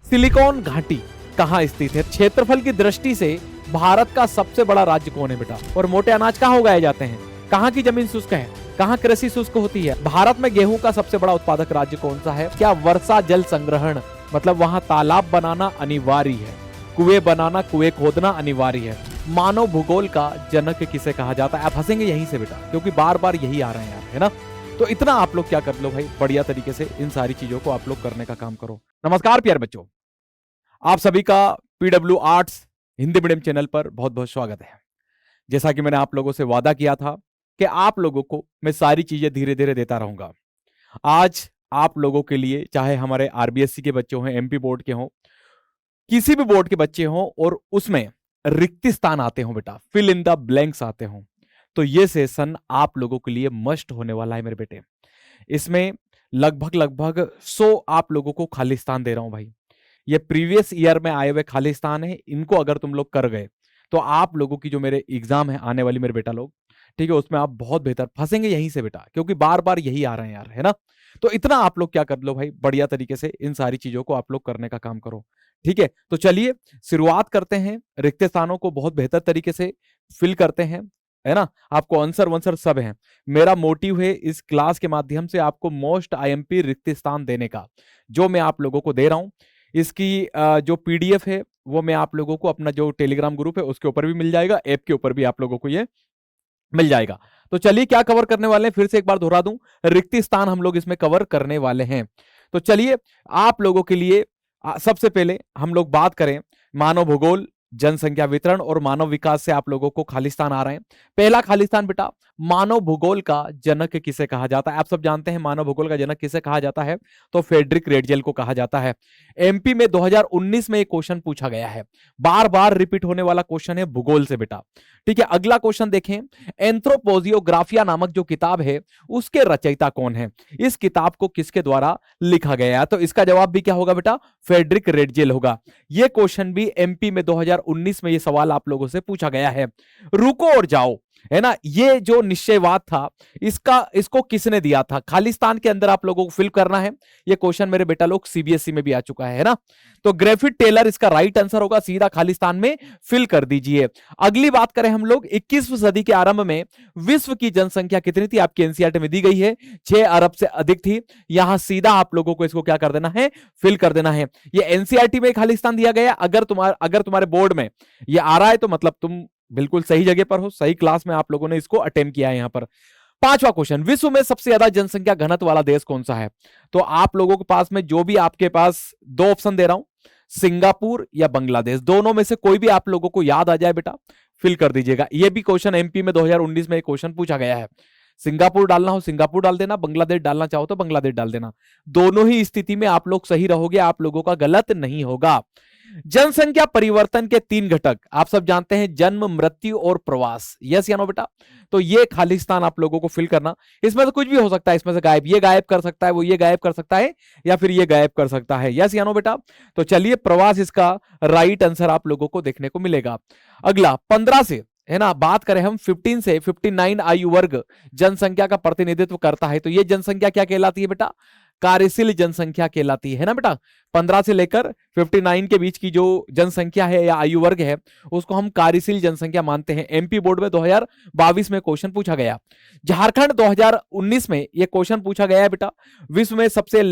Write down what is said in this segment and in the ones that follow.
Silicon घाटी कहाँ स्थित है? क्षेत्रफल की दृष्टि से भारत का सबसे बड़ा राज्य कौन है बेटा? और मोटे अनाज कहाँ उगाए जाते हैं? कहाँ की जमीन शुष्क है? कहाँ कृषि शुष्क होती है? भारत में गेहूं का सबसे बड़ा उत्पादक राज्य कौन सा है? क्या वर्षा जल संग्रहण मतलब वहां तालाब बनाना अनिवार्य है, कुएं बनाना, कुएं खोदना अनिवार्य है? मानव भूगोल का जनक किसे कहा जाता है? आप हंसेंगे यहीं से बेटा, क्योंकि बार बार यही आ रहे हैं यार, है ना? तो इतना आप लोग क्या कर लो भाई, बढ़िया तरीके से इन सारी चीजों को आप लोग करने का काम करो। नमस्कार प्यारे बच्चों, आप सभी का PW arts Hindi medium channel पर बहुत बहुत स्वागत है। जैसा कि मैंने आप लोगों से वादा किया था कि आप लोगों को मैं सारी चीजें धीरे धीरे देता रहूंगा। आज आप लोगों के लिए, चाहे हमारे आरबीएससी के बच्चे हों, एमपी बोर्ड के हों, किसी भी बोर्ड के बच्चे हों और उसमें रिक्त स्थान आते हों बेटा, फिल इन द ब्लैंक्स आते हों, तो ये सेशन आप लोगों के लिए मस्ट होने वाला है मेरे बेटे। इसमें लगभग 100 आप लोगों को खाली स्थान दे रहा हूं भाई। ये प्रीवियस ईयर में आए हुए खाली स्थान है, इनको अगर तुम लोग कर गए तो आप लोगों की जो मेरे एग्जाम है आने वाली मेरे बेटा लोग, ठीक है, उसमें आप बहुत बेहतर फंसेंगे यहीं से बेटा, क्योंकि बार बार यही आ रहे हैं यार, है ना? तो इतना आप लोग क्या कर लो भाई, बढ़िया तरीके से इन सारी चीजों को आप लोग करने का काम करो, ठीक है? तो चलिए शुरुआत करते हैं, रिक्त स्थानों को बहुत बेहतर तरीके से फिल करते हैं, है ना? आपको आंसर वंसर सब है। मेरा मोटिव है इस क्लास के माध्यम से आपको मोस्ट आईएमपी रिक्त स्थान देने का, जो मैं आप लोगों को दे रहा हूं। इसकी जो पीडीएफ है वो मैं आप लोगों को अपना जो टेलीग्राम ग्रुप है उसके ऊपर भी मिल जाएगा, ऐप के ऊपर भी आप लोगों को ये मिल जाएगा। तो चलिए क्या कवर करने वाले हैं, फिर से एक बार दोहरा दूं, रिक्त स्थान हम लोग इसमें कवर करने वाले हैं। तो चलिए आप लोगों के लिए सबसे पहले हम लोग बात करें मानव भूगोल, जनसंख्या वितरण और मानव विकास से आप लोगों को खाली स्थान आ रहे हैं। पहला खाली स्थान बेटा, मानव भूगोल का जनक किसे कहा जाता है? आप सब जानते हैं मानव भूगोल का जनक किसे कहा जाता है, तो फ्रेडरिक रेडजेल को कहा जाता है। एमपी में 2019 में एक क्वेश्चन पूछा गया है, बार बार रिपीट होने वाला क्वेश्चन है भूगोल से बेटा, ठीक है? अगला क्वेश्चन देखें, एंथ्रोपोजियोग्राफिया नामक जो किताब है उसके रचयिता कौन है? इस किताब को किसके द्वारा लिखा गया है? तो इसका जवाब भी क्या होगा बेटा? फ्रेडरिक रेडजेल होगा। यह क्वेश्चन भी एमपी में 2019 में यह सवाल आप लोगों से पूछा गया है। रुको और जाओ, है ना, ये जो निश्चयवाद था इसको किसने दिया था? खालिस्तान के अंदर आप लोगों को फिल करना है। ये क्वेश्चन मेरे बेटा लोग सीबीएसई में भी आ चुका है ना? तो ग्रेफिथ टेलर इसका राइट आंसर होगा, सीधा खालिस्तान में फिल कर दीजिए। अगली बात करें हम लोग, 21वीं सदी के आरंभ में विश्व की जनसंख्या कितनी थी? आपकी एनसीईआरटी में दी गई है 6 अरब से अधिक थी। यहां सीधा आप लोगों को इसको क्या कर देना है? फिल कर देना है। ये एनसीईआरटी में खालिस्तान दिया गया। अगर तुम्हारे बोर्ड में ये आ रहा है तो मतलब तुम बिल्कुल सही जगह पर हो, सही क्लास में आप लोगों ने इसको अटेम्प्ट किया है। यहां पर पांचवा क्वेश्चन, विश्व में सबसे ज्यादा जनसंख्या घनत्व वाला देश कौन सा है? तो आप लोगों के पास में जो भी आपके पास दो ऑप्शन दे रहा हूं, सिंगापुर या बांग्लादेश, दोनों में से कोई भी आप लोगों को याद आ जाए बेटा, फिल कर दीजिएगा। यह भी क्वेश्चन एमपी में 2019 में एक क्वेश्चन पूछा गया है। सिंगापुर डालना हो सिंगापुर डाल देना, बांग्लादेश डालना चाहो तो बांग्लादेश डाल देना। दोनों ही स्थिति में आप लोग सही रहोगे, आप लोगों का गलत नहीं होगा। जनसंख्या परिवर्तन के 3 घटक आप सब जानते हैं, जन्म, मृत्यु और प्रवास। यस या नो बेटा? तो ये खालिस्तान आप लोगों को फिल करना। इसमें से कुछ भी हो सकता है, इसमें से गायब, ये गायब कर सकता है, वो ये गायब कर सकता है, या फिर ये गायब कर सकता है। यस या नो बेटा? तो चलिए प्रवास इसका राइट आंसर आप लोगों को देखने को मिलेगा। अगला 15 से, है ना, बात करें हम 15 से 59 आयु वर्ग जनसंख्या का प्रतिनिधित्व करता है, तो ये जनसंख्या क्या कहलाती है बेटा? कार्यशील जनसंख्या कहलाती है ना बेटा? 15 से लेकर 59 के बीच की जो जनसंख्या है या आयु वर्ग है उसको हम कार्यशील जनसंख्या मानते हैं। एमपी बोर्ड में 2022 में क्वेश्चन पूछा गया। झारखंड 2019 में यह क्वेश्चन पूछा गया है बेटा, विश्व में सबसे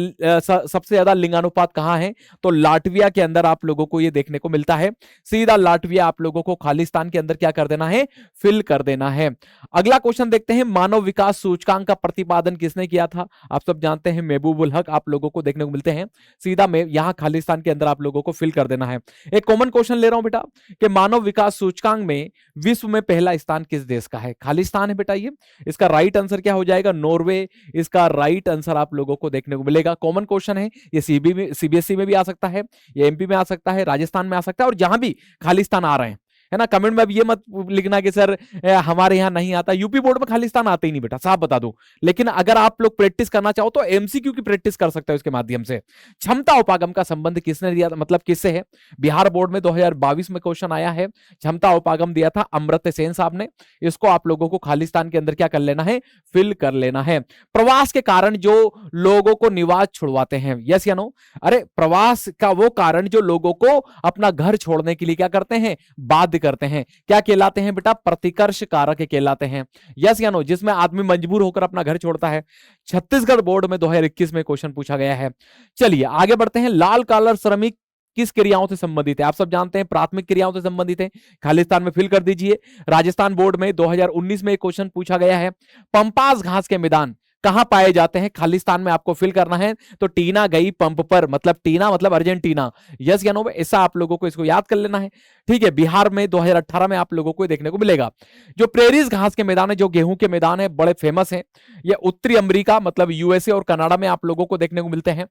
ज्यादा लिंगानुपात कहां है? तो लाटविया के अंदर आप लोगों को यह देखने को मिलता है। सीधा लाटविया आप लोगों को खालिस्तान के अंदर क्या कर देना है? फिल कर देना है। अगला क्वेश्चन देखते हैं, मानव विकास सूचकांक का प्रतिपादन किसने किया था? आप सब जानते हैं महबूबुल हक आप लोगों को देखने को मिलते हैं। सीधा में यहां खालिस्तान के अंदर आप लोगों को फिल कर देना है। एक कॉमन क्वेश्चन ले रहा हूं बेटा कि मानव विकास सूचकांक में विश्व में पहला स्थान किस देश का है? खालिस्तान है बेटा। ये इसका राइट आंसर क्या हो जाएगा? नॉर्वे इसका राइट आंसर आप लोगों को देखने को मिलेगा। कॉमन क्वेश्चन है, ये सीबीएसई में भी आ सकता है, ये एमपी में आ सकता है, राजस्थान में आ सकता है, और जहां भी खालिस्तान आ रहे हैं है ना। कमेंट में अब ये मत लिखना कि सर हमारे यहाँ नहीं आता, यूपी बोर्ड में खालिस्तान आते ही नहीं बेटा, साफ बता दूं। लेकिन अगर आप लोग प्रैक्टिस करना चाहो तो एमसीक्यू की प्रैक्टिस कर सकते हो इसके माध्यम से। क्षमता उपागम का संबंध किसने दिया, मतलब किससे है? बिहार बोर्ड में 2022 में क्वेश्चन आया है, क्षमता उपागम दिया था अमर्त्य सेन साहब ने। इसको आप लोगों को खालिस्तान के अंदर क्या कर लेना है, फिल कर लेना है। प्रवास के कारण जो लोगों को निवास छुड़वाते हैं, यस या नो? अरे प्रवास का वो कारण जो लोगों को अपना घर छोड़ने के लिए क्या करते हैं, बाध्य करते हैं, क्या कहलाते हैं बेटा? प्रतिकर्ष कारक कहलाते हैं, यस या नो? जिसमें आदमी मजबूर होकर अपना घर छोड़ता है। छत्तीसगढ़ बोर्ड में 2021 में क्वेश्चन पूछा गया है। चलिए आगे बढ़ते हैं। लाल कॉलर श्रमिक किस क्रियाओं से संबंधित है? आप सब जानते हैं प्राथमिक क्रियाओं से संबंधित है, खालिस्तान में फिल कर दीजिए। राजस्थान बोर्ड में 2019 में एक क्वेश्चन पूछा गया है। पंपास घास के मैदान कहां पाए जाते हैं? खालिस्तान में आपको फिल करना है। तो टीना गई पंप पर, मतलब टीना मतलब अर्जेंटीना, यस या नो? ऐसा आप लोगों को इसको याद कर लेना है, ठीक है। बिहार में 2018 में आप लोगों को देखने को मिलेगा। जो प्रेरीज घास के मैदान है, जो गेहूं के मैदान है, बड़े फेमस हैं। ये उत्तरी अमेरिका मतलब यूएसए और कनाडा में आप लोगों को देखने को मिलते हैं।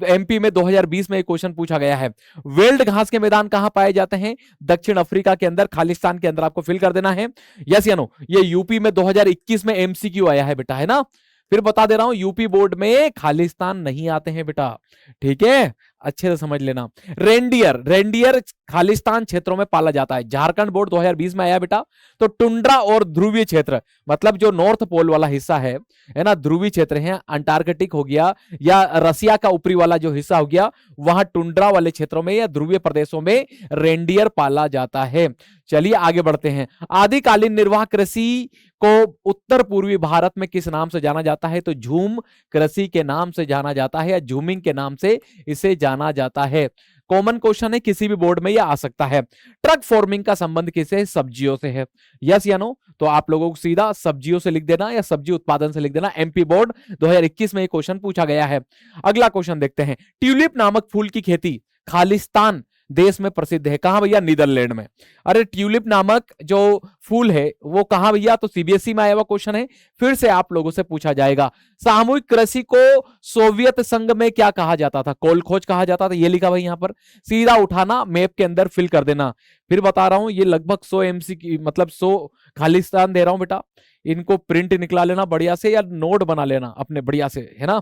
एमपी में 2020 में एक क्वेश्चन पूछा गया है। वेल्ड घास के मैदान कहां पाए जाते हैं? दक्षिण अफ्रीका के अंदर, खालिस्तान के अंदर आपको फिल कर देना है, यस या नो? ये यूपी में 2021 में एमसीक्यू आया है बेटा, है ना। फिर बता दे रहा हूं, यूपी बोर्ड में खालिस्तान नहीं आते हैं बेटा, ठीक है, अच्छे से समझ लेना। रेंडियर, रेंडियर खालिस्तान क्षेत्रों में पाला जाता है। झारखंड बोर्ड 2020 में आया बेटा। तो टुंड्रा और ध्रुवीय क्षेत्र, मतलब जो नॉर्थ पोल वाला हिस्सा है ना, ध्रुवीय क्षेत्र है, अंटार्कटिक हो गया या रसिया का ऊपरी वाला जो हिस्सा हो गया, वहां टुंड्रा वाले क्षेत्रों में या ध्रुवीय प्रदेशों में रेंडियर पाला जाता है। चलिए आगे बढ़ते हैं। आदिकालीन निर्वाह कृषि को उत्तर पूर्वी भारत में किस नाम से जाना जाता है? तो झूम कृषि के नाम से जाना जाता है, या झूमिंग के नाम से इसे जाना जाता है। कॉमन क्वेश्चन है, किसी भी बोर्ड में यह आ सकता है। ट्रक फार्मिंग का संबंध किससे? सब्जियों से है, यस या नो? तो आप लोगों को सीधा सब्जियों से लिख देना या सब्जी उत्पादन से लिख देना। एमपी बोर्ड 2021 में एक क्वेश्चन पूछा गया है। अगला क्वेश्चन देखते हैं। ट्यूलिप नामक फूल की खेती खालिस्तान देश में प्रसिद्ध है, कहां भैया? नीदरलैंड में। अरे ट्यूलिप नामक जो फूल है वो कहां भैया? तो सीबीएसई में आया हुआ क्वेश्चन है, फिर से आप लोगों से पूछा जाएगा। सामूहिक कृषि को सोवियत संघ में क्या कहा जाता था? कोलखोज कहा जाता था, ये लिखा भाई यहां पर, सीधा उठाना, मैप के अंदर फिल कर देना। फिर बता रहा हूं, ये लगभग 100 एमसी की, मतलब 100 खालिस्तान दे रहा हूं बेटा। इनको प्रिंट निकला लेना बढ़िया से, या नोट बना लेना अपने बढ़िया से, है ना।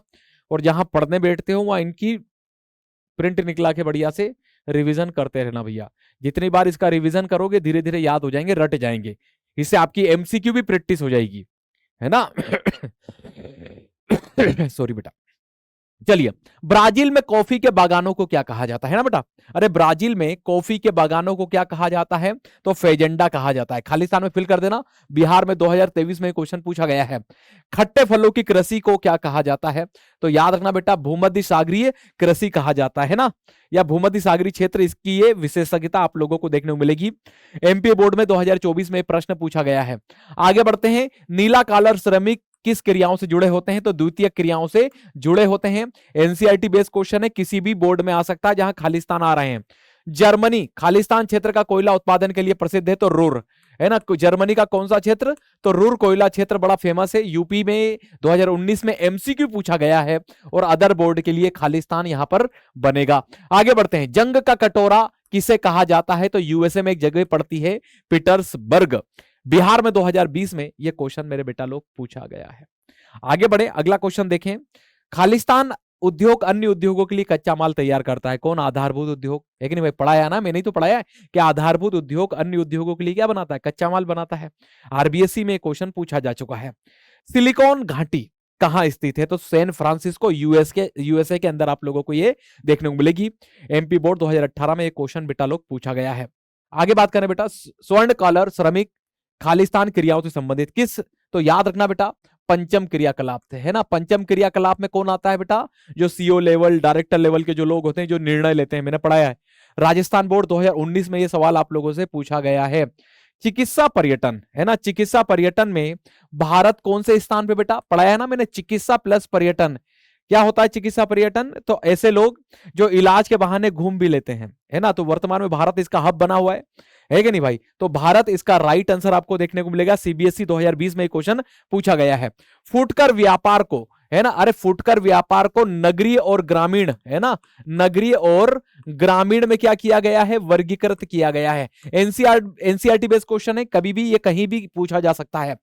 और जहां पढ़ने बैठते हो वहां इनकी प्रिंट निकला के बढ़िया से रिवीजन करते रहना भैया। जितनी बार इसका रिवीजन करोगे धीरे धीरे याद हो जाएंगे, रट जाएंगे। इससे आपकी एमसीक्यू भी प्रैक्टिस हो जाएगी, है ना। सॉरी बेटा। चलिए, ब्राजील में कॉफी के बागानों को क्या कहा जाता है ना बेटा? अरे ब्राजील में कॉफी के बागानों को क्या कहा जाता है? तो फेजेंडा कहा जाता है। खालिस्तान में फिल कर देना। बिहार में 2023 में क्वेश्चन पूछा गया है। खट्टे फलों की कृषि को क्या कहा जाता है? तो याद रखना बेटा, भूमध्य सागरीय कृषि कहा जाता है ना, या भूमध्य सागरीय क्षेत्र, इसकी ये विशेषज्ञता आप लोगों को देखने को मिलेगी। एमपी बोर्ड में 2024 में प्रश्न पूछा गया है। आगे बढ़ते हैं। नीला कॉलर श्रमिक किस क्रियाओं से जुड़े होते हैं? तो द्वितीय क्रियाओं से जुड़े होते हैं। एनसीईआरटी बेस्ड क्वेश्चन है, किसी भी बोर्ड में आ सकता है जहां खालिस्तान आ रहे हैं। जर्मनी खालिस्तान क्षेत्र का कोयला उत्पादन के लिए प्रसिद्ध है, तो रुर, है ना। जर्मनी का कौन सा क्षेत्र? तो रुर कोयला क्षेत्र बड़ा फेमस है। यूपी में 2019 में एमसीक्यू पूछा गया है, और अदर बोर्ड के लिए खालिस्तान यहां पर बनेगा। आगे बढ़ते हैं। जंग का कटोरा किसे कहा जाता है? तो यूएसए में एक जगह पड़ती है, पीटर्सबर्ग। बिहार में 2020 में यह क्वेश्चन मेरे बेटा लोग पूछा गया है। आगे बढ़े, अगला क्वेश्चन देखें। खालिस्तान उद्योग अन्य उद्योगों के लिए कच्चा माल तैयार करता है। कौन? आधारभूत उद्योग, है कि नहीं भाई? पढ़ाया ना, मैंने ही तो पढ़ाया है कि आधारभूत उद्योग अन्य उद्योगों के लिए क्या बनाता है? कच्चा माल बनाता है। आरबीएससी में क्वेश्चन पूछा जा चुका है। सिलिकॉन घाटी कहां स्थित है? तो सैन फ्रांसिस्को, यूएसए के अंदर आप लोगों को ये देखने को मिलेगी। एमपी बोर्ड 2018 में एक क्वेश्चन बेटा लोग पूछा गया है। आगे बात करें बेटा, स्वर्ण कॉलर श्रमिक खालिस्तान क्रियाओं से संबंधित किस? तो याद रखना बेटा, पंचम क्रियाकलाप थे, है ना। पंचम क्रियाकलाप में कौन आता है बेटा? जो सीओ लेवल, डायरेक्टर लेवल के जो लोग होते हैं, जो निर्णय लेते हैं, मैंने पढ़ाया है। राजस्थान बोर्ड 2019 में यह सवाल आप लोगों से पूछा गया है। चिकित्सा पर्यटन, है ना। चिकित्सा पर्यटन में भारत कौन से स्थान पे बेटा? पढ़ाया है ना मैंने, चिकित्सा प्लस पर्यटन। क्या होता है चिकित्सा पर्यटन? तो ऐसे लोग जो इलाज के बहाने घूम भी लेते हैं, है ना। तो वर्तमान में भारत इसका हब बना हुआ है कि नहीं भाई? तो भारत इसका राइट आंसर आपको देखने को मिलेगा। सीबीएसई 2020 में क्वेश्चन पूछा गया है। फुटकर व्यापार को है ना। अरे फुटकर व्यापार को नगरीय और ग्रामीण, है ना, नगरीय और ग्रामीण में क्या किया गया है, वर्गीकृत किया गया है। एनसीईआरटी बेस्ड क्वेश्चन है, कभी भी ये कहीं भी पूछा जा सकता है।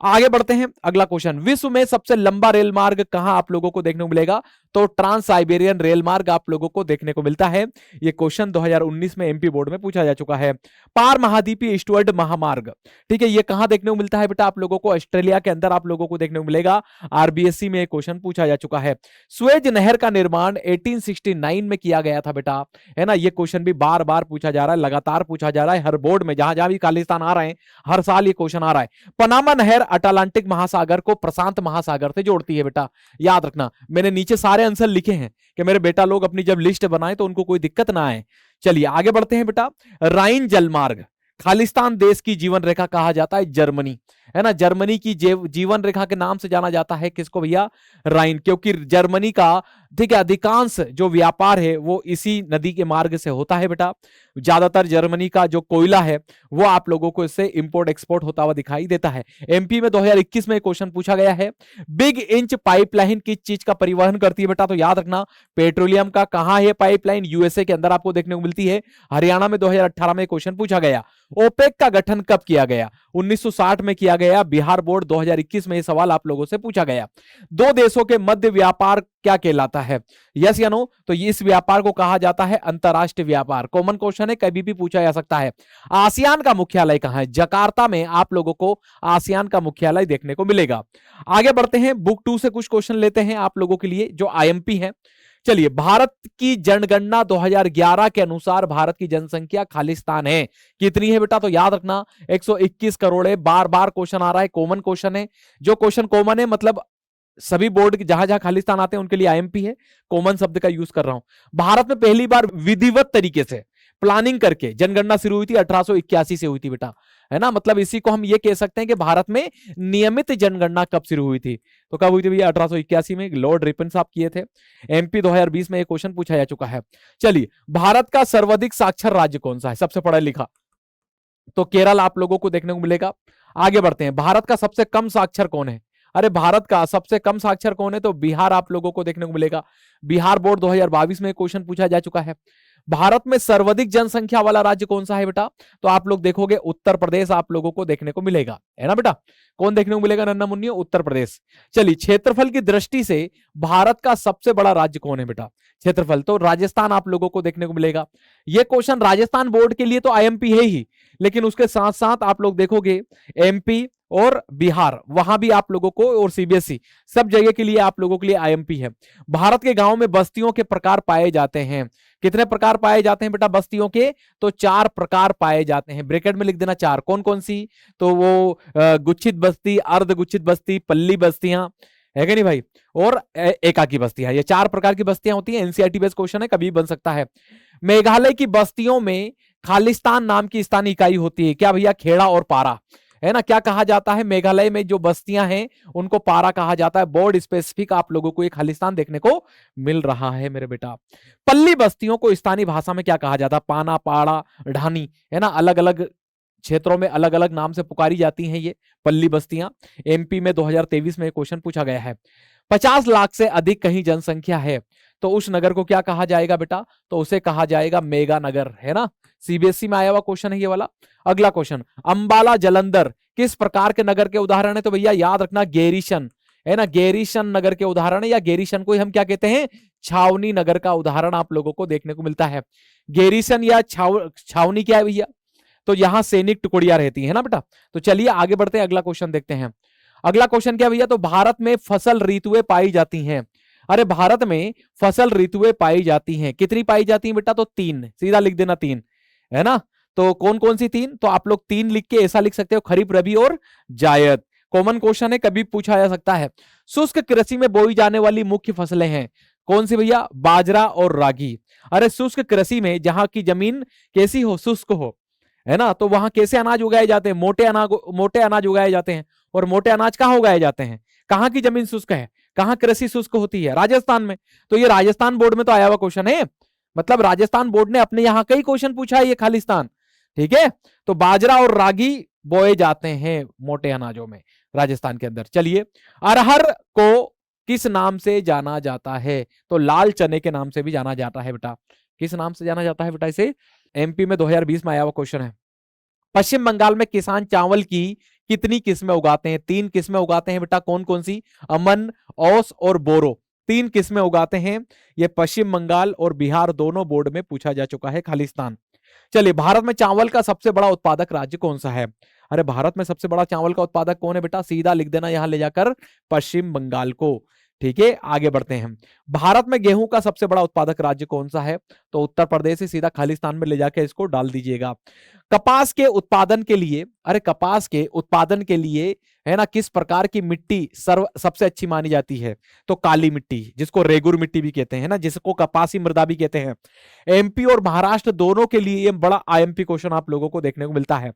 आगे बढ़ते हैं, अगला क्वेश्चन, विश्व में सबसे लंबा रेल मार्ग कहां आप लोगों को देखने को मिलेगा, तो ट्रांस साइबेरियन रेल मार्ग आप लोगों को देखने को मिलता है। यह क्वेश्चन 2019 में एमपी बोर्ड में पूछा जा चुका है। पार महाद्वीपीय ईस्टवर्ड महामार्ग, ठीक है, ये कहां देखने को मिलता है बेटा आप लोगों को, ऑस्ट्रेलिया के अंदर आप लोगों को देखने को मिलेगा। आरबीएससी में क्वेश्चन पूछा जा चुका है। स्वेज नहर का निर्माण 1869 में किया गया था बेटा, है ना। ये क्वेश्चन भी बार बार पूछा जा रहा है, लगातार पूछा जा रहा है, हर बोर्ड में जहां जहां भी खालिस्तान आ रहे हैं हर साल ये क्वेश्चन आ रहा है। पनामा नहर अटलांटिक महासागर को प्रशांत महासागर से जोड़ती है बेटा, याद रखना। मैंने नीचे सारे आंसर लिखे हैं कि मेरे बेटा लोग अपनी जब लिस्ट बनाए तो उनको कोई दिक्कत ना आए। चलिए आगे बढ़ते हैं बेटा। राइन जलमार्ग, खालिस्तान देश की जीवन रेखा कहा जाता है जर्मनी, है ना। जर्मनी की जीवन रेखा के नाम से जाना जाता है किसको भैया, राइन, क्योंकि जर्मनी का, ठीक है, अधिकांश जो व्यापार है वो इसी नदी के मार्ग से होता है बेटा। ज्यादातर जर्मनी का जो कोयला है वो आप लोगों को इससे इंपोर्ट एक्सपोर्ट होता हुआ दिखाई देता है। एमपी में 2021 में क्वेश्चन पूछा गया है। बिग इंच पाइपलाइन किस चीज का परिवहन करती है बेटा, तो याद रखना पेट्रोलियम का। कहां है पाइपलाइन, यूएसए के अंदर आपको देखने को मिलती है। हरियाणा में 2018 में क्वेश्चन पूछा गया। ओपेक का गठन कब किया गया, 1960 में किया गया। बिहार बोर्ड 2021 में यह सवाल आप लोगों से पूछा गया। दो देशों के मध्य व्यापार क्या कहलाता है, यस या नो, तो इस व्यापार को कहा जाता है अंतरराष्ट्रीय व्यापार। कॉमन क्वेश्चन है, कभी भी पूछा जा सकता है। आसियान का मुख्यालय कहां है, जकार्ता में आप लोगों को आसियान का मुख्यालय देखने को मिलेगा। आगे बढ़ते हैं, बुक 2 से कुछ क्वेश्चन लेते हैं आप लोगों के लिए जो आईएमपी है। चलिए, भारत की जनगणना 2011 के अनुसार भारत की जनसंख्या खालिस्तान है कितनी है बेटा, तो याद रखना 121 करोड़ है। बार बार क्वेश्चन आ रहा है, कॉमन क्वेश्चन है। जो क्वेश्चन कॉमन है मतलब सभी बोर्ड के जहां जहां खालिस्तान आते हैं उनके लिए आईएमपी है, कॉमन शब्द का यूज कर रहा हूं। भारत में पहली बार विधिवत तरीके से प्लानिंग करके जनगणना शुरू हुई थी 1881 से हुई थी बेटा, है ना। मतलब इसी को हम ये कह सकते हैं कि भारत में नियमित जनगणना कब शुरू हुई थी, तो कब हुई थी भैया, 1881 में, लॉर्ड रिपन साहब किए थे। एमपी 2020 में एक क्वेश्चन पूछा जा चुका है। चलिए, भारत का सर्वाधिक साक्षर राज्य कौन सा है, सबसे पढ़ा लिखा, तो केरल आप लोगों को देखने को मिलेगा। आगे बढ़ते हैं, भारत का सबसे कम साक्षर कौन है, अरे भारत का सबसे कम साक्षर कौन है, तो बिहार आप लोगों को देखने को मिलेगा। बिहार बोर्ड 2022 में क्वेश्चन पूछा जा चुका है। भारत में सर्वाधिक जनसंख्या वाला राज्य कौन सा है बेटा, तो आप लोग देखोगे उत्तर प्रदेश आप लोगों को देखने को मिलेगा, है ना बेटा। कौन देखने को मिलेगा नन्ना मुन्नियो, उत्तर प्रदेश। चलिए, क्षेत्रफल की दृष्टि से भारत का सबसे बड़ा राज्य कौन है बेटा, क्षेत्रफल, तो राजस्थान आप लोगों को देखने को मिलेगा। यह क्वेश्चन राजस्थान बोर्ड के लिए तो आईएमपी है ही, लेकिन उसके साथ साथ आप लोग देखोगे एमपी और बिहार, वहां भी आप लोगों को, और सीबीएसई, सब जगह के लिए आप लोगों के लिए आईएमपी है। भारत के गांव में बस्तियों के प्रकार पाए जाते हैं, कितने प्रकार पाए जाते हैं बेटा बस्तियों के, तो 4 प्रकार पाए जाते हैं, ब्रैकेट में लिख देना 4। कौन कौन सी, तो वो गुच्छित बस्ती, अर्ध गुच्छित बस्ती, पल्ली बस्तियां, है कि नहीं भाई, और एकाकी बस्तियां, ये 4 प्रकार की बस्तियां होती हैं। एनसीईआरटी बेस्ड क्वेश्चन है, कभी बन सकता है। मेघालय की बस्तियों में खालिस्तान नाम की स्थानीय इकाई होती है, क्या भैया, खेड़ा और पारा, है ना। क्या कहा जाता है, मेघालय में जो बस्तियां हैं उनको पारा कहा जाता है। बोर्ड स्पेसिफिक आप लोगों को एक खालिस्तान देखने को मिल रहा है मेरे बेटा। पल्ली बस्तियों को स्थानीय भाषा में क्या कहा जाता है, पाना, पाड़ा, ढानी, है ना, अलग अलग क्षेत्रों में अलग अलग नाम से पुकारी जाती हैं ये पल्ली बस्तियां। एमपी में 2023 में क्वेश्चन पूछा गया है। 50 लाख से अधिक कहीं जनसंख्या है तो उस नगर को क्या कहा जाएगा बेटा, तो उसे कहा जाएगा मेगा नगर, है ना। सीबीएसई में आया हुआ क्वेश्चन है ये वाला। अगला क्वेश्चन, अंबाला जलंधर किस प्रकार के नगर के उदाहरण है, तो भैया याद रखना गेरिशन, है ना, गेरिशन नगर के उदाहरण है, या गेरिशन को हम क्या कहते हैं, छावनी नगर का उदाहरण आप लोगों को देखने को मिलता है। गेरिशन या छावनी क्या है भैया, तो यहां सैनिक टुकड़ियां रहती है ना बेटा। तो चलिए आगे बढ़ते हैं, अगला क्वेश्चन देखते हैं। अगला क्वेश्चन क्या भैया, तो भारत में फसल ऋतुएं पाई जाती हैं, अरे भारत में फसल ऋतुएं पाई जाती हैं, कितनी पाई जाती हैं बेटा, तो 3, सीधा लिख देना 3, है ना। तो कौन कौन सी 3, तो आप लोग 3 लिख के ऐसा लिख सकते हो, खरीफ, रबी और जायद। कॉमन क्वेश्चन है, कभी पूछा जा सकता है। शुष्क कृषि में बोई जाने वाली मुख्य फसलें हैं, कौन सी भैया, बाजरा और रागी। अरे शुष्क कृषि में जहां की जमीन कैसी हो, शुष्क हो, है ना, तो वहां कैसे अनाज उगाए जाते हैं, मोटे अनाज उगाए जाते हैं। और मोटे अनाज कहां उगाए जाते हैं, कहां की जमीन शुष्क है, कहां कृषि शुष्क होती है, राजस्थान में। तो ये राजस्थान बोर्ड में तो आया हुआ क्वेश्चन है, मतलब राजस्थान बोर्ड ने अपने यहां कई क्वेश्चन पूछा है ये खालिस्तान, ठीक है। तो बाजरा और रागी बोए जाते हैं मोटे अनाजों में राजस्थान के अंदर। चलिए, अरहर को किस नाम से जाना जाता है? तो लाल चने के नाम से भी जाना जाता है बेटा। किस नाम से जाना जाता है बेटा इसे? एमपी में 2020 में आया हुआ क्वेश्चन है। पश्चिम बंगाल में किसान चावल की कितनी किस्में उगाते हैं? 3 किस्में उगाते हैं बेटा। कौन कौन सी? अमन, औस और बोरो। 3 किस्में उगाते हैं। ये पश्चिम बंगाल और बिहार दोनों बोर्ड में पूछा जा चुका है। खालिस्तान। चलिए, भारत में चावल का सबसे बड़ा उत्पादक राज्य कौन सा है? अरे भारत में सबसे बड़ा चावल का उत्पादक कौन है बेटा? सीधा लिख देना यहां ले जाकर, पश्चिम बंगाल को। ठीक है, आगे बढ़ते हैं। भारत में गेहूं का सबसे बड़ा उत्पादक राज्य कौन सा है? तो उत्तर प्रदेश है। सीधा खालिस्तान में ले जाकर इसको डाल दीजिएगा। कपास के उत्पादन के लिए, अरे कपास के उत्पादन के लिए है ना, किस प्रकार की मिट्टी सबसे अच्छी मानी जाती है? तो काली मिट्टी, जिसको रेगुर मिट्टी भी कहते हैं ना, जिसको कपासी मृदा भी कहते हैं। एमपी और महाराष्ट्र दोनों के लिए ये बड़ा आईएमपी क्वेश्चन आप लोगों को देखने को मिलता है।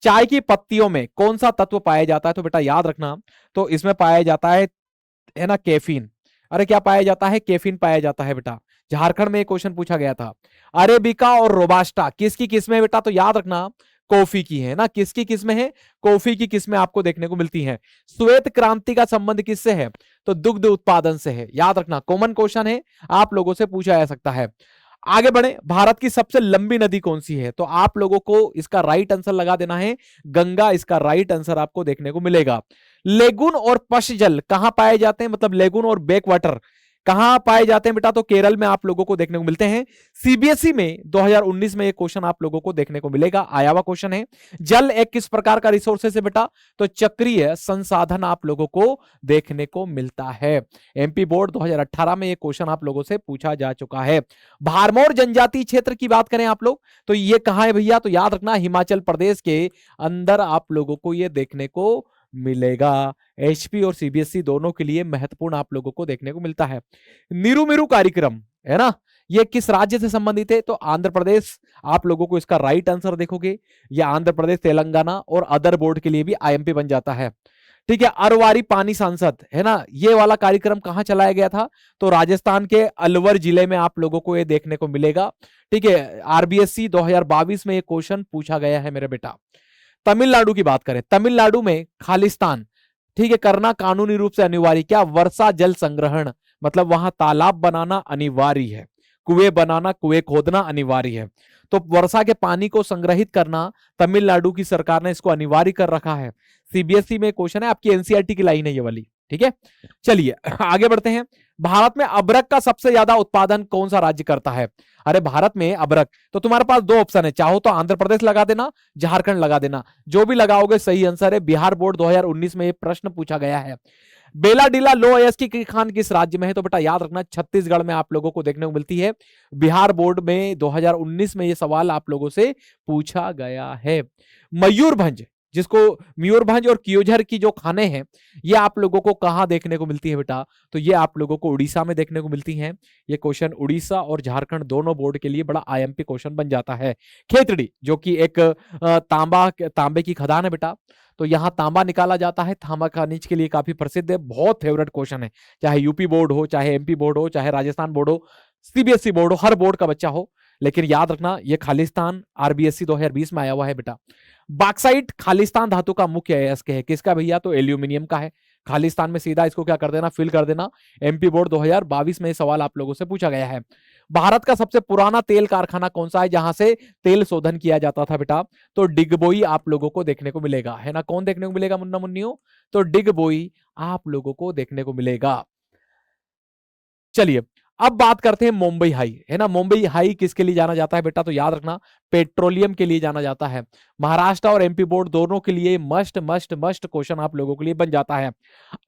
चाय की पत्तियों में कौन सा तत्व पाया जाता है? तो बेटा याद रखना, तो इसमें पाया जाता है ना कैफीन। अरे क्या पाया जाता है? कैफीन पाया जाता है बेटा। झारखंड में एक क्वेश्चन पूछा गया था। अरेबिका और रोबास्टा किसकी किस्में बेटा? तो याद रखना कॉफी की है ना। किसकी किस्में है? कॉफी की किस्में आपको देखने को मिलती हैं। श्वेत क्रांति का संबंध किससे है? तो दुग्ध उत्पादन से है। याद रखना, कॉमन क्वेश्चन है, आप लोगों से पूछा जा सकता है। आगे बढ़े, भारत की सबसे लंबी नदी कौन सी है? तो आप लोगों को इसका राइट आंसर लगा देना है गंगा। इसका राइट आंसर आपको देखने को मिलेगा। लेगुन और पशजल कहां पाए जाते हैं? मतलब लेगुन और बैक वाटर कहां पाए जाते हैं बेटा? तो केरल में आप लोगों को देखने को मिलते हैं। सीबीएसई में 2019 में एक क्वेश्चन आप लोगों को देखने को मिलेगा, आया हुआ क्वेश्चन है। जल एक किस प्रकार का रिसोर्सेस है बेटा? तो चक्रीय संसाधन आप लोगों को देखने को मिलता है। एमपी बोर्ड 2018 में एक क्वेश्चन आप लोगों से पूछा जा चुका है। भारमौर जनजातीय क्षेत्र की बात करें आप लोग, तो ये कहां है भैया? तो याद रखना हिमाचल प्रदेश के अंदर आप लोगों को ये देखने को मिलेगा। एचपी और सीबीएसई दोनों के लिए महत्वपूर्ण आप लोगों को देखने को मिलता है। नीरू मिरू कार्यक्रम है ना, ये किस राज्य से संबंधित है? तो आंध्र प्रदेश। आप लोगों को इसका राइट आंसर देखोगे, ये आंध्र प्रदेश, तेलंगाना और अदर बोर्ड के लिए भी आईएमपी बन जाता है। ठीक है, अरवारी पानी सांसद है ना, ये वाला कार्यक्रम कहां चलाया गया था? तो राजस्थान के अलवर जिले में आप लोगों को ये देखने को मिलेगा। ठीक है, आरबीएससी 2022 में ये क्वेश्चन पूछा गया है मेरे बेटा। तमिलनाडु की बात करें, तमिलनाडु में खालिस्तान ठीक है करना कानूनी रूप से अनिवार्य। क्या? वर्षा जल संग्रहण, मतलब वहां तालाब बनाना अनिवार्य है, कुएं बनाना, कुएं खोदना अनिवार्य है। तो वर्षा के पानी को संग्रहित करना तमिलनाडु की सरकार ने इसको अनिवार्य कर रखा है। सीबीएसई में क्वेश्चन है, आपकी एनसीईआरटी की लाइन है ये वाली। ठीक है, चलिए आगे बढ़ते हैं। भारत में अबरक का सबसे ज्यादा उत्पादन कौन सा राज्य करता है? अरे भारत में अबरक, तो तुम्हारे पास दो ऑप्शन है, चाहो तो आंध्र प्रदेश लगा देना, झारखंड लगा देना, जो भी लगाओगे सही आंसर है। बिहार बोर्ड 2019 में ये प्रश्न पूछा गया है। बेलाडीला लो अयस्की की खान किस राज्य में है? तो बेटा याद रखना छत्तीसगढ़ में आप लोगों को देखने को मिलती है। बिहार बोर्ड में 2019 में ये सवाल आप लोगों से पूछा गया है। मयूरभंज, जिसको मयूरभंज और कियोझर की जो खाने हैं, ये आप लोगों को कहां देखने को मिलती है बेटा? तो ये आप लोगों को उड़ीसा में देखने को मिलती हैं। ये क्वेश्चन उड़ीसा और झारखंड दोनों बोर्ड के लिए बड़ा आईएमपी क्वेश्चन बन जाता है। खेतड़ी, जो कि एक तांबे की खदान है बेटा, तो यहां तांबा निकाला जाता है। तांबा खनिज के लिए काफी प्रसिद्ध है, बहुत फेवरेट क्वेश्चन है, चाहे यूपी बोर्ड हो, चाहे एमपी बोर्ड हो, चाहे राजस्थान बोर्ड हो, सीबीएसई बोर्ड हो, हर बोर्ड का बच्चा हो। लेकिन याद रखना ये खालिस्तान आरबीएससी 2020 में आया हुआ है बेटा। बॉक्साइट खालिस्तान धातु का मुख्य अयस्क है, किसका भैया? तो एल्यूमिनियम का है। खालिस्तान में सीधा इसको क्या कर देना, फिल कर देना। एमपी बोर्ड 2022 में सवाल आप लोगों से पूछा गया है। भारत का सबसे पुराना तेल कारखाना कौन सा है जहां से तेल शोधन किया जाता था बेटा? तो डिगबोई आप लोगों को देखने को मिलेगा, है ना। कौन देखने को मिलेगा मुन्ना मुन्नियों? तो डिगबोई आप लोगों को देखने को मिलेगा। चलिए अब बात करते हैं मुंबई हाई, है ना। मुंबई हाई किसके लिए जाना जाता है बेटा? तो याद रखना पेट्रोलियम के लिए जाना जाता है। महाराष्ट्र और एमपी बोर्ड दोनों के लिए मस्ट मस्ट मस्ट क्वेश्चन आप लोगों के लिए बन जाता है।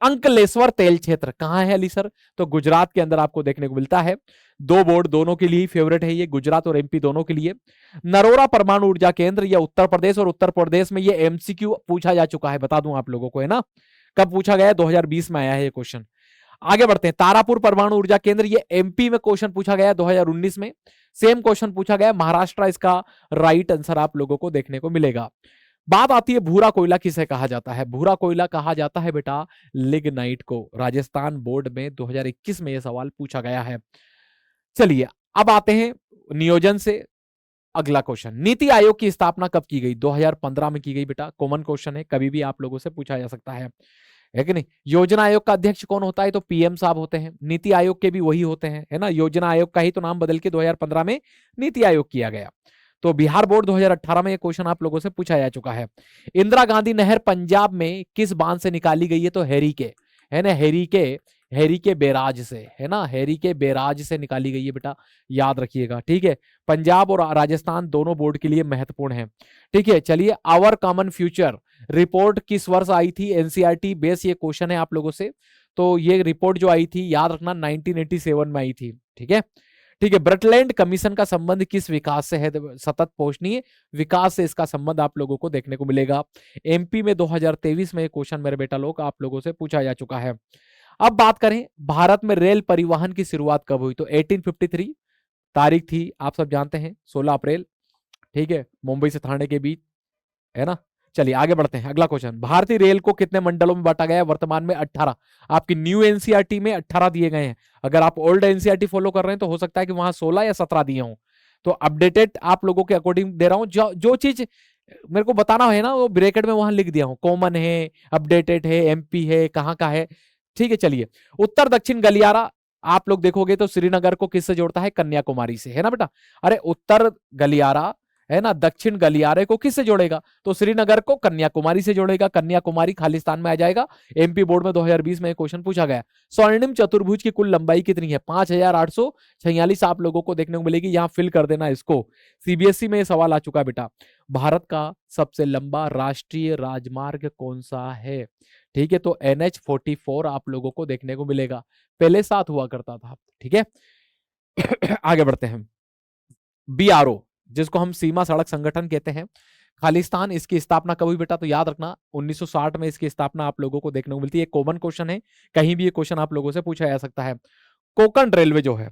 अंकलेश्वर तेल क्षेत्र कहां है अली सर? तो गुजरात के अंदर आपको देखने को मिलता है। दो बोर्ड दोनों के लिए फेवरेट है ये, गुजरात और एमपी दोनों के लिए। नरोरा परमाणु ऊर्जा केंद्र, यह उत्तर प्रदेश, और उत्तर प्रदेश में ये एमसीक्यू पूछा जा चुका है, बता दूं आप लोगों को, है ना। कब पूछा गया? 2020 में आया है ये क्वेश्चन। आगे बढ़ते हैं। तारापुर परमाणु ऊर्जा केंद्र, ये एमपी में क्वेश्चन पूछा गया 2019 में। सेम क्वेश्चन पूछा गया महाराष्ट्र, इसका राइट आंसर आप लोगों को देखने को मिलेगा। बात आती है भूरा कोयला किसे कहा जाता है? भूरा कोयला कहा जाता है बेटा लिग्नाइट को। राजस्थान बोर्ड में 2021 में यह सवाल पूछा गया है। चलिए अब आते हैं नियोजन से अगला क्वेश्चन। नीति आयोग की स्थापना कब की गई? 2015 में की गई बेटा। कॉमन क्वेश्चन है, कभी भी आप लोगों से पूछा जा सकता है। है कि नहीं। योजना आयोग का अध्यक्ष कौन होता है, तो पीएम साहब होते हैं। नीति आयोग के भी वही होते हैं, है ना। योजना आयोग का ही तो नाम बदल के 2015 में नीति आयोग किया गया। तो बिहार बोर्ड 2018 में ये क्वेश्चन आप लोगों से पूछा जा चुका है। इंदिरा गांधी नहर पंजाब में किस बांध से निकाली गई है, तो हैरी के, है ना, हैरी के बैराज से, है ना, हैरी के बैराज से निकाली गई है बेटा, याद रखिएगा, ठीक है। पंजाब और राजस्थान दोनों बोर्ड के लिए महत्वपूर्ण है, ठीक है। चलिए, आवर कॉमन फ्यूचर रिपोर्ट किस वर्ष आई थी, एनसीईआरटी बेस ये क्वेश्चन है आप लोगों से। तो ये रिपोर्ट जो आई थी, याद रखना, 1987 में आई थी, ठीक है, ठीक है। ब्रटलैंड कमीशन का संबंध किस विकास से है, सतत पोषणीय विकास से इसका संबंध आप लोगों को देखने को मिलेगा। एमपी में 2023 में क्वेश्चन मेरे बेटा लोग आप लोगों से पूछा जा चुका है। अब बात करें भारत में रेल परिवहन की शुरुआत कब हुई, तो 1853 तारीख थी, आप सब जानते हैं, 16 अप्रैल, ठीक है, मुंबई से ठाणे के बीच, है ना। चलिए आगे बढ़ते हैं, अगला क्वेश्चन, भारतीय रेल को कितने मंडलों में बांटा गया है, वर्तमान में 18। आपकी न्यू एनसीईआरटी में 18 दिए गए हैं। अगर आप ओल्ड एनसीईआरटी फॉलो कर रहे हैं तो हो सकता है कि वहां 16 या 17 दिए हों। तो अपडेटेड आप लोगों के अकॉर्डिंग दे रहा हूं, जो चीज मेरे को बताना है ना वो ब्रैकेट में वहां लिख दिया हूं, कॉमन है, अपडेटेड है, एमपी है, कहां का है, ठीक है। चलिए, उत्तर दक्षिण गलियारा आप लोग देखोगे तो श्रीनगर को किससे जोड़ता है, कन्याकुमारी से, है ना बेटा। अरे उत्तर गलियारा, है ना, दक्षिण गलियारे को किससे जोड़ेगा, तो श्रीनगर को कन्याकुमारी से जोड़ेगा। कन्याकुमारी खालिस्तान में आ जाएगा। एमपी बोर्ड में 2020 में क्वेश्चन पूछा गया। स्वर्णिम चतुर्भुज की कुल लंबाई कितनी है, 5846 आप लोगों को देखने को मिलेगी। यहां फिल कर देना इसको, सीबीएसई में सवाल आ चुका है बेटा। भारत का सबसे लंबा राष्ट्रीय राजमार्ग कौन सा है, ठीक है, तो NH44 आप लोगों को देखने को मिलेगा, पहले 7 हुआ करता था, ठीक है। आगे बढ़ते हैं, BRO जिसको हम सीमा सड़क संगठन कहते हैं, खालिस्तान, इसकी स्थापना कब हुई बेटा, तो याद रखना 1960 में इसकी स्थापना आप लोगों को देखने को मिलती है। कॉमन क्वेश्चन है, कहीं भी ये क्वेश्चन आप लोगों से पूछा जा सकता है। कोंकण रेलवे जो है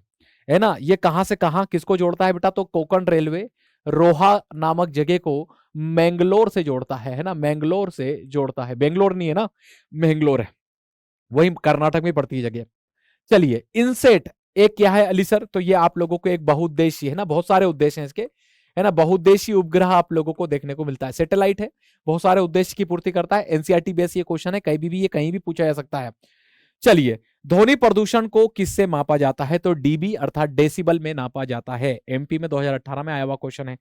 ना, ये कहां से कहां किसको जोड़ता है बेटा, तो कोंकण रेलवे रोहा नामक जगह को मैंगलोर से जोड़ता है ना, मैंगलोर से जोड़ता है, बेंगलोर नहीं है ना, मैंगलोर है, वही कर्नाटक में पड़ती है जगह। चलिए, इनसेट एक क्या है अली सर, तो ये आप लोगों को एक बहुउद्देशीय, है ना, बहुत सारे उद्देश्य हैं इसके, है ना, बहुउद्देशीय उपग्रह आप लोगों को देखने को मिलता है। सैटेलाइट है, बहुत सारे उद्देश्य की पूर्ति करता है। एनसीईआरटी बेस ये क्वेश्चन है, कहीं भी ये कहीं भी पूछा जा सकता है। चलिए, ध्वनि प्रदूषण को किससे मापा जाता है, तो डीबी अर्थात डेसिबल में नापा जाता है। एमपी में 2018 में आया हुआ क्वेश्चन है।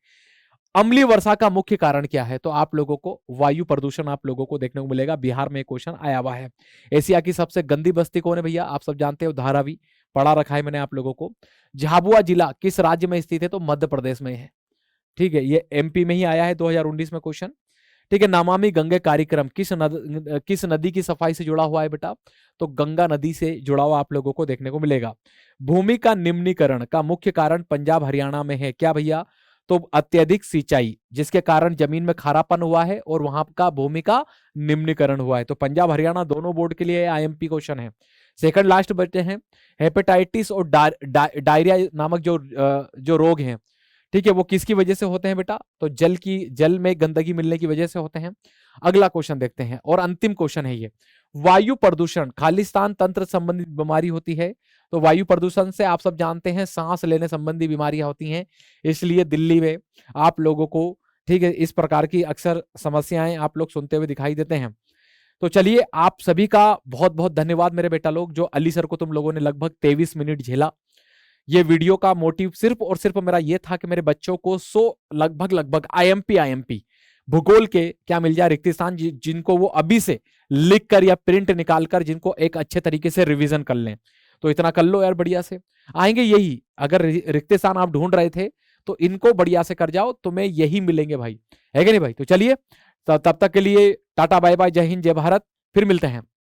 अम्लीय वर्षा का मुख्य कारण क्या है, तो आप लोगों को वायु प्रदूषण आप लोगों को देखने को मिलेगा। बिहार में क्वेश्चन आया हुआ है। एशिया की सबसे गंदी बस्ती कौन है भैया, आप सब जानते हो, धारावी, पढ़ा रखा है मैंने आप लोगों को। झाबुआ जिला किस राज्य में स्थित है, तो मध्य प्रदेश में है, ठीक है। ये एमपी में ही आया है 2019 में क्वेश्चन, ठीक है। नमामि गंगे कार्यक्रम किस नदी की सफाई से जुड़ा हुआ है बेटा, तो गंगा नदी से जुड़ा हुआ आप लोगों को देखने को मिलेगा। भूमि का निम्नीकरण का मुख्य कारण पंजाब हरियाणा में है, क्या भैया, तो अत्यधिक सिंचाई, जिसके कारण जमीन में खारापन हुआ है और वहां का भूमि का निम्नीकरण हुआ है। तो पंजाब हरियाणा दोनों बोर्ड के लिए आईएमपी क्वेश्चन है। सेकंड लास्ट बचे हैं, हेपेटाइटिस और डायरिया नामक जो रोग हैं, ठीक है, वो किसकी वजह से होते हैं बेटा, तो जल में गंदगी मिलने की वजह से होते हैं। अगला क्वेश्चन देखते हैं, और अंतिम क्वेश्चन है ये, वायु प्रदूषण खालिस्तान तंत्र संबंधित बीमारी होती है। तो वायु प्रदूषण से आप सब जानते हैं सांस लेने संबंधी बीमारियां होती हैं, इसलिए दिल्ली में आप लोगों को, ठीक है, इस प्रकार की अक्सर समस्याएं आप लोग सुनते हुए दिखाई देते हैं। तो चलिए, आप सभी का बहुत बहुत धन्यवाद मेरे बेटा लोग, जो अली सर को तुम लोगों ने लगभग 23 मिनट झेला। ये वीडियो का मोटिव सिर्फ और सिर्फ मेरा ये था कि मेरे बच्चों को लगभग आईएमपी भूगोल के क्या मिल जाए, रिक्त स्थान, जिनको वो अभी से लिख कर या प्रिंट निकाल कर जिनको एक अच्छे तरीके से रिवीजन कर लें। तो इतना कर लो यार, बढ़िया से आएंगे यही। अगर रिक्त स्थान आप ढूंढ रहे थे तो इनको बढ़िया से कर जाओ, तुम्हें यही मिलेंगे भाई, है कि नहीं भाई। तो चलिए, तब तक के लिए टाटा बाय बाय, जय हिंद जय भारत, फिर मिलते हैं।